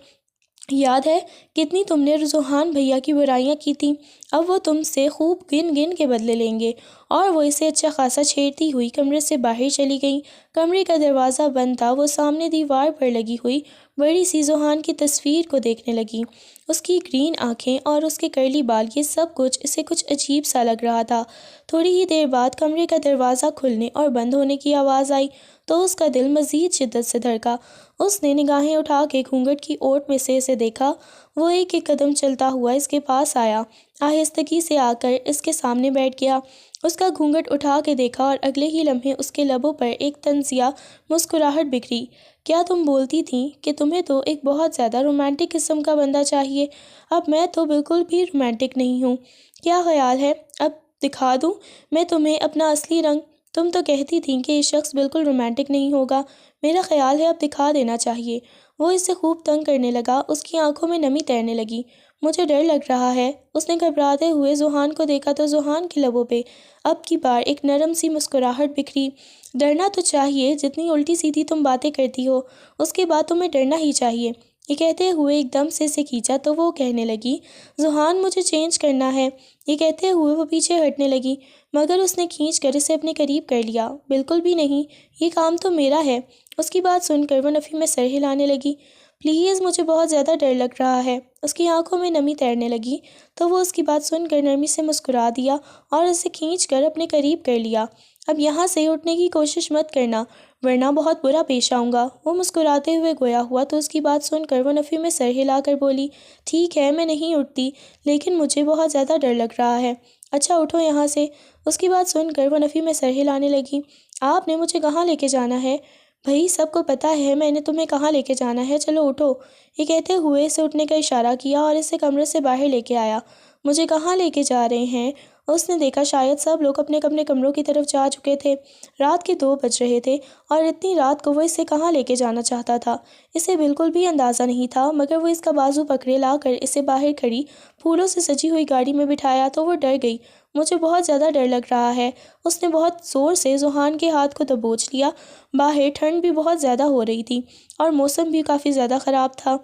[SPEAKER 1] یاد ہے کتنی تم نے ذوحان بھیا کی برائیاں کی تھیں، اب وہ تم سے خوب گن گن کے بدلے لیں گے۔ اور وہ اسے اچھا خاصا چھیڑتی ہوئی کمرے سے باہر چلی گئیں۔ کمرے کا دروازہ بند تھا۔ وہ سامنے دیوار پر لگی ہوئی بڑی سی ذوحان کی تصویر کو دیکھنے لگی۔ اس کی گرین آنکھیں اور اس کے کرلی بال، یہ سب کچھ اسے کچھ عجیب سا لگ رہا تھا۔ تھوڑی ہی دیر بعد کمرے کا دروازہ کھلنے اور بند ہونے کی آواز آئی تو اس کا دل مزید شدت سے دھڑکا۔ اس نے نگاہیں اٹھا کے گھونگھٹ کی اوٹ میں سے اسے دیکھا۔ وہ ایک ایک قدم چلتا ہوا اس کے پاس آیا، آہستگی سے آ کر اس کے سامنے بیٹھ گیا۔ اس کا گھونگھٹ اٹھا کے دیکھا اور اگلے ہی لمحے اس کے لبوں پر ایک طنزیہ مسکراہٹ بکھری۔ کیا تم بولتی تھیں کہ تمہیں تو ایک بہت زیادہ رومانٹک قسم کا بندہ چاہیے؟ اب میں تو بالکل بھی رومانٹک نہیں ہوں۔ کیا خیال ہے اب دکھا دوں میں تمہیں اپنا اصلی رنگ؟ تم تو کہتی تھیں کہ یہ شخص بالکل رومانٹک نہیں ہوگا، میرا خیال ہے اب دکھا دینا چاہیے۔ وہ اسے خوب تنگ کرنے لگا۔ اس کی آنکھوں میں نمی تیرنے لگی۔ مجھے ڈر لگ رہا ہے۔ اس نے گھبراتے ہوئے ذوحان کو دیکھا تو ذوحان کے لبوں پہ اب کی بار ایک نرم سی مسکراہٹ بکھری۔ ڈرنا تو چاہیے، جتنی الٹی سیدھی تم باتیں کرتی ہو اس کے بعد تمہیں ڈرنا ہی چاہیے۔ یہ کہتے ہوئے ایک دم سے اسے کھینچا تو وہ کہنے لگی، ذوحان مجھے چینج کرنا ہے۔ یہ کہتے ہوئے وہ پیچھے ہٹنے لگی مگر اس نے کھینچ کر اسے اپنے قریب کر لیا۔ بالکل بھی نہیں، یہ کام تو میرا ہے۔ اس کی بات سن کر وہ نفی میں سر ہلانے لگی۔ پلیز، مجھے بہت زیادہ ڈر لگ رہا ہے۔ اس کی آنکھوں میں نمی تیرنے لگی تو وہ اس کی بات سن کر نرمی سے مسکرا دیا اور اسے کھینچ کر اپنے قریب کر لیا۔ اب یہاں سے اٹھنے کی کوشش مت کرنا ورنہ بہت برا پیش آؤں گا۔ وہ مسکراتے ہوئے گویا ہوا تو اس کی بات سن کر وہ نفی میں سر ہلا کر بولی، ٹھیک ہے میں نہیں اٹھتی، لیکن مجھے بہت زیادہ ڈر لگ رہا ہے۔ اچھا اٹھو یہاں سے۔ اس کی بات سن کر وہ نفی میں سر ہلانے لگی۔ آپ نے مجھے کہاں لے کے جانا ہے؟ بھئی سب کو پتہ ہے میں نے تمہیں کہاں لے کے جانا ہے، چلو اٹھو۔ یہ کہتے ہوئے اسے اٹھنے کا اشارہ کیا اور اسے کمرے سے باہر لے کے آیا۔ مجھے کہاں لے کے جا رہے ہیں؟ اس نے دیکھا شاید سب لوگ اپنے اپنے کمروں کی طرف جا چکے تھے۔ رات کے 2 بج رہے تھے اور اتنی رات کو وہ اسے کہاں لے کے جانا چاہتا تھا اسے بالکل بھی اندازہ نہیں تھا، مگر وہ اس کا بازو پکڑے لا کر اسے باہر کھڑی پھولوں سے سجی ہوئی گاڑی میں بٹھایا تو وہ ڈر گئی۔ مجھے بہت زیادہ ڈر لگ رہا ہے۔ اس نے بہت زور سے ذوحان کے ہاتھ کو دبوچ لیا۔ باہر ٹھنڈ بھی بہت زیادہ ہو رہی تھی اور موسم بھی کافی زیادہ خراب تھا۔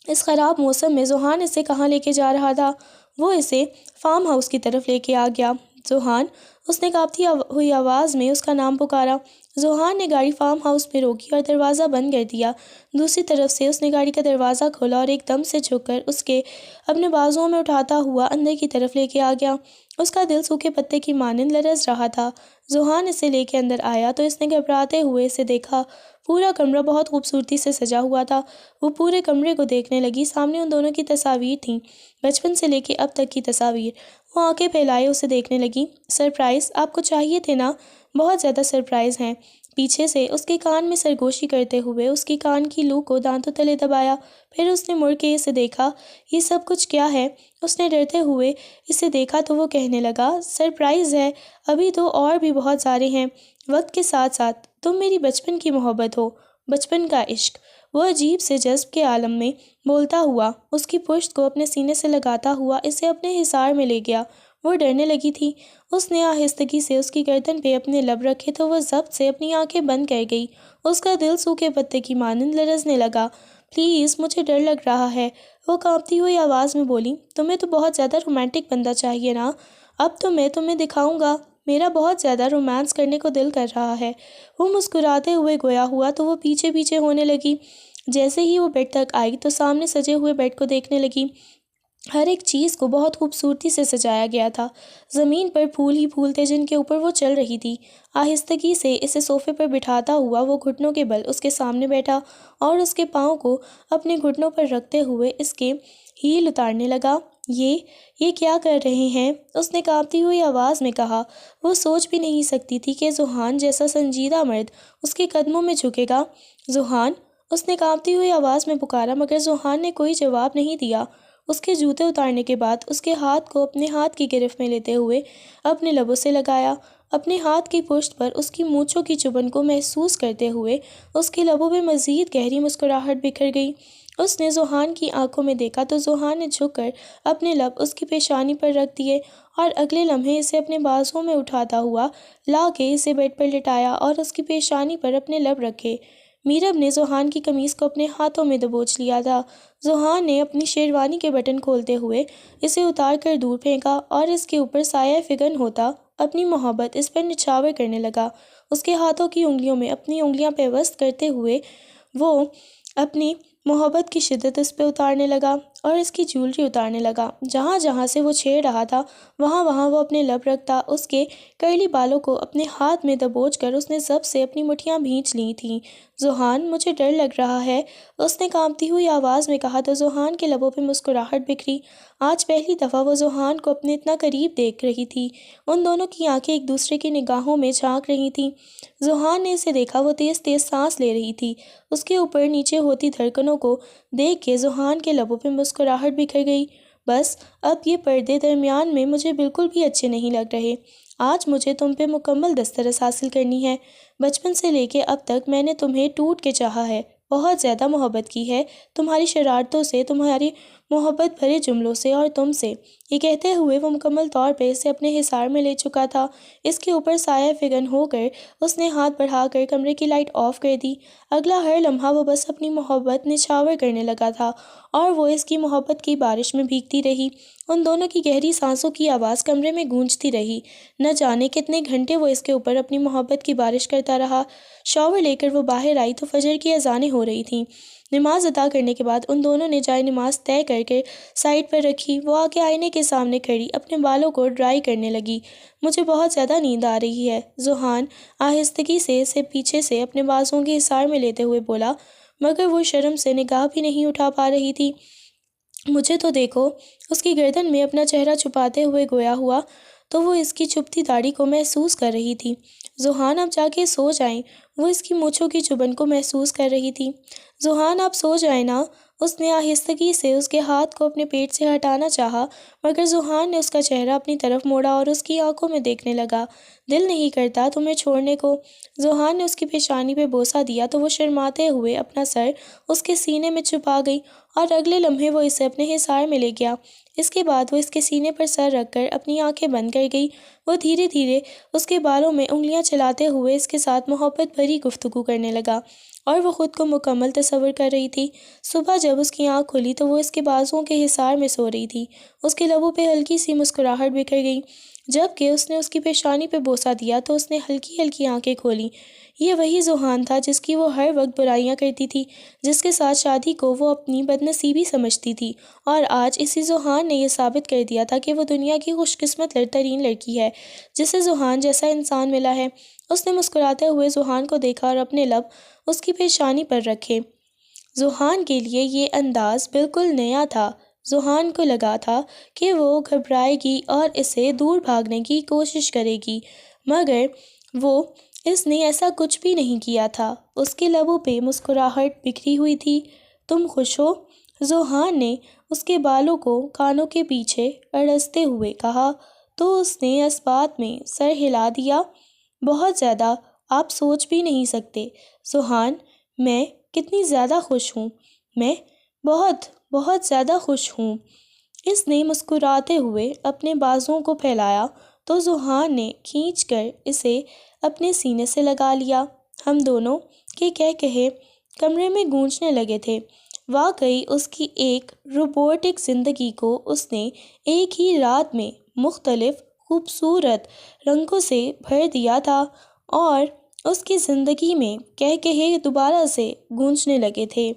[SPEAKER 1] اس خراب موسم میں ذوحان اسے کہاں لے کے جا رہا تھا؟ وہ اسے فارم ہاؤس کی طرف لے کے آ گیا۔ ذوحان، اس نے کانپتی ہوئی آواز میں اس کا نام پکارا۔ ذوحان نے گاڑی فارم ہاؤس میں روکی اور دروازہ بند کر دیا۔ دوسری طرف سے اس نے گاڑی کا دروازہ کھولا اور ایک دم سے جھک کر اس کے اپنے بازوؤں میں اٹھاتا ہوا اندر کی طرف لے کے آ گیا۔ اس کا دل سوکھے پتے کی مانند لرز رہا تھا۔ ذوحان اسے لے کے اندر آیا تو اس نے گھبراتے ہوئے اسے دیکھا۔ پورا کمرہ بہت خوبصورتی سے سجا ہوا تھا۔ وہ پورے کمرے کو دیکھنے لگی۔ سامنے ان دونوں کی تصاویر تھیں، بچپن سے لے کے اب تک کی تصاویر۔ وہ آنکھیں پھیلائے اسے دیکھنے لگی۔ سرپرائز آپ کو چاہیے تھے نا؟ بہت زیادہ سرپرائز ہیں۔ پیچھے سے اس کے کان میں سرگوشی کرتے ہوئے اس کی کان کی لو کو دانتوں تلے دبایا۔ پھر اس نے مڑ کے اسے دیکھا۔ یہ سب کچھ کیا ہے؟ اس نے ڈرتے ہوئے اسے دیکھا تو وہ کہنے لگا، سرپرائز ہے، ابھی تو اور بھی بہت سارے ہیں۔ وقت کے ساتھ ساتھ تم میری بچپن کی محبت ہو، بچپن کا عشق۔ وہ عجیب سے جذب کے عالم میں بولتا ہوا اس کی پشت کو اپنے سینے سے لگاتا ہوا اسے اپنے حصار میں لے گیا۔ وہ ڈرنے لگی تھی۔ اس نے آہستگی سے اس کی گردن پہ اپنے لب رکھے تو وہ ضبط سے اپنی آنکھیں بند کر گئی۔ اس کا دل سوکھے پتے کی مانند لرزنے لگا۔ پلیز مجھے ڈر لگ رہا ہے، وہ کانپتی ہوئی آواز میں بولی۔ تمہیں تو بہت زیادہ رومانٹک بندہ چاہیے نا، اب تو میں تمہیں دکھاؤں گا، میرا بہت زیادہ رومانس کرنے کو دل کر رہا ہے۔ وہ مسکراتے ہوئے گویا ہوا تو وہ پیچھے پیچھے ہونے لگی۔ جیسے ہی وہ بیڈ تک آئی تو سامنے سجے ہوئے بیڈ کو دیکھنے لگی۔ ہر ایک چیز کو بہت خوبصورتی سے سجایا گیا تھا۔ زمین پر پھول ہی پھول تھے جن کے اوپر وہ چل رہی تھی۔ آہستگی سے اسے صوفے پر بٹھاتا ہوا وہ گھٹنوں کے بل اس کے سامنے بیٹھا اور اس کے پاؤں کو اپنے گھٹنوں پر رکھتے ہوئے اس کے ہیل اتارنے لگا۔ یہ کیا کر رہے ہیں؟ اس نے کانپتی ہوئی آواز میں کہا۔ وہ سوچ بھی نہیں سکتی تھی کہ ذوحان جیسا سنجیدہ مرد اس کے قدموں میں جھکے گا۔ ذوحان، اس نے کانپتی ہوئی آواز میں پکارا مگر ذوحان نے کوئی جواب نہیں دیا۔ اس کے جوتے اتارنے کے بعد اس کے ہاتھ کو اپنے ہاتھ کی گرفت میں لیتے ہوئے اپنے لبوں سے لگایا۔ اپنے ہاتھ کی پشت پر اس کی مونچھوں کی چبھن کو محسوس کرتے ہوئے اس کے لبوں پہ مزید گہری مسکراہٹ بکھر گئی۔ اس نے ذوحان کی آنکھوں میں دیکھا تو ذوحان نے جھک کر اپنے لب اس کی پیشانی پر رکھ دیے اور اگلے لمحے اسے اپنے بازوؤں میں اٹھاتا ہوا لا کے اسے بیڈ پر لٹایا اور اس کی پیشانی پر اپنے لب رکھے۔ میرب نے ذوحان کی قمیص کو اپنے ہاتھوں میں دبوچ لیا تھا۔ ذوحان نے اپنی شیروانی کے بٹن کھولتے ہوئے اسے اتار کر دور پھینکا اور اس کے اوپر سایہ فگن ہوتا اپنی محبت اس پر نچھاور کرنے لگا۔ اس کے ہاتھوں کی انگلیوں میں اپنی انگلیاں پیوست کرتے ہوئے وہ اپنی محبت کی شدت اس پہ اتارنے لگا اور اس کی جیولری اتارنے لگا۔ جہاں جہاں سے وہ چھیڑ رہا تھا وہاں وہاں وہ اپنے لب رکھتا۔ اس کے کرلی بالوں کو اپنے ہاتھ میں دبوچ کر اس نے ضبط سے اپنی مٹھیاں بھینچ لی تھیں۔ ذوحان، مجھے ڈر لگ رہا ہے، اس نے کانپتی ہوئی آواز میں کہا تو ذوحان کے لبوں پہ مسکراہٹ بکھری۔ آج پہلی دفعہ وہ ذوحان کو اپنے اتنا قریب دیکھ رہی تھی۔ ان دونوں کی آنکھیں ایک دوسرے کی نگاہوں میں جھانک رہی تھیں۔ ذوحان نے اسے دیکھا، وہ تیز تیز سانس لے رہی تھی۔ اس کے اوپر نیچے ہوتی دھڑکنوں کو دیکھ کے ذوحان کے لبوں پہ مسکراہٹ بکھر گئی۔ بس اب یہ پردے درمیان میں مجھے بالکل بھی اچھے نہیں لگ رہے۔ آج مجھے تم پہ مکمل دسترس حاصل کرنی ہے۔ بچپن سے لے کے اب تک میں نے تمہیں ٹوٹ کے چاہا ہے، بہت زیادہ محبت کی ہے، تمہاری شرارتوں سے، تمہاری محبت بھرے جملوں سے اور تم سے۔ یہ کہتے ہوئے وہ مکمل طور پہ اسے اپنے حصار میں لے چکا تھا۔ اس کے اوپر سایہ فگن ہو کر اس نے ہاتھ بڑھا کر کمرے کی لائٹ آف کر دی۔ اگلا ہر لمحہ وہ بس اپنی محبت نچھاور کرنے لگا تھا اور وہ اس کی محبت کی بارش میں بھیگتی رہی۔ ان دونوں کی گہری سانسوں کی آواز کمرے میں گونجتی رہی۔ نہ جانے کتنے گھنٹے وہ اس کے اوپر اپنی محبت کی بارش کرتا رہا۔ شاور لے کر وہ باہر آئی تو فجر کی اذانیں ہو رہی تھیں۔ نماز ادا کرنے کے بعد ان دونوں نے جائے نماز طے کر کے سائڈ پر رکھی۔ وہ آ کے آئینے کے سامنے کھڑی اپنے بالوں کو ڈرائی کرنے لگی۔ مجھے بہت زیادہ نیند آ رہی ہے، ذوحان آہستگی سے اسے پیچھے سے اپنے بازوؤں کے حصار میں لیتے ہوئے بولا، مگر وہ شرم سے نگاہ بھی نہیں اٹھا پا رہی تھی۔ مجھے تو دیکھو، اس کی گردن میں اپنا چہرہ چھپاتے ہوئے گویا ہوا تو وہ اس کی چھپتی داڑھی کو محسوس کر رہی تھی۔ ذوحان اب جا کے سو جائیں، وہ اس کی مونچھوں کی چبھن کو محسوس کر رہی تھی۔ ذوحان آپ سو جائیں نا، اس نے آہستگی سے اس کے ہاتھ کو اپنے پیٹ سے ہٹانا چاہا، مگر ذوحان نے اس کا چہرہ اپنی طرف موڑا اور اس کی آنکھوں میں دیکھنے لگا۔ دل نہیں کرتا تمہیں چھوڑنے کو۔ ذوحان نے اس کی پیشانی پہ بوسہ دیا تو وہ شرماتے ہوئے اپنا سر اس کے سینے میں چھپا گئی اور اگلے لمحے وہ اسے اپنے حصار میں لے گیا۔ اس کے بعد وہ اس کے سینے پر سر رکھ کر اپنی آنکھیں بند کر گئی۔ وہ دھیرے دھیرے اس کے بالوں میں انگلیاں چلاتے ہوئے اس کے ساتھ محبت بھری گفتگو کرنے لگا اور وہ خود کو مکمل تصور کر رہی تھی۔ صبح جب اس کی آنکھ کھلی تو وہ اس کے بازوؤں کے حصار میں سو رہی تھی۔ اس کے لبوں پہ ہلکی سی مسکراہٹ بکھر گئی۔ جب کہ اس نے اس کی پیشانی پہ بوسہ دیا تو اس نے ہلکی ہلکی آنکھیں کھولیں۔ یہ وہی ذوحان تھا جس کی وہ ہر وقت برائیاں کرتی تھی، جس کے ساتھ شادی کو وہ اپنی بد نصیبی سمجھتی تھی، اور آج اسی ذوحان نے یہ ثابت کر دیا تھا کہ وہ دنیا کی خوش قسمت ترین لڑکی ہے جسے ذوحان جیسا انسان ملا ہے۔ اس نے مسکراتے ہوئے ذوحان کو دیکھا اور اپنے لب اس کی پیشانی پر رکھے۔ ذوحان کے لیے یہ انداز بالکل نیا تھا۔ ذوحان کو لگا تھا کہ وہ گھبرائے گی اور اسے دور بھاگنے کی کوشش کرے گی، مگر اس نے ایسا کچھ بھی نہیں کیا تھا۔ اس کے لبوں پہ مسکراہٹ بکھری ہوئی تھی۔ تم خوش ہو؟ ذوحان نے اس کے بالوں کو کانوں کے پیچھے اڑستے ہوئے کہا تو اس نے اس بات میں سر ہلا دیا۔ بہت زیادہ، آپ سوچ بھی نہیں سکتے ذوحان، میں کتنی زیادہ خوش ہوں۔ میں بہت بہت زیادہ خوش ہوں۔ اس نے مسکراتے ہوئے اپنے بازوؤں کو پھیلایا تو ذوحان نے کھینچ کر اسے اپنے سینے سے لگا لیا۔ ہم دونوں کے کہے کمرے میں گونجنے لگے تھے۔ واقعی اس کی ایک روبوٹک زندگی کو اس نے ایک ہی رات میں مختلف خوبصورت رنگوں سے بھر دیا تھا، اور اس کی زندگی میں کہے دوبارہ سے گونجنے لگے تھے۔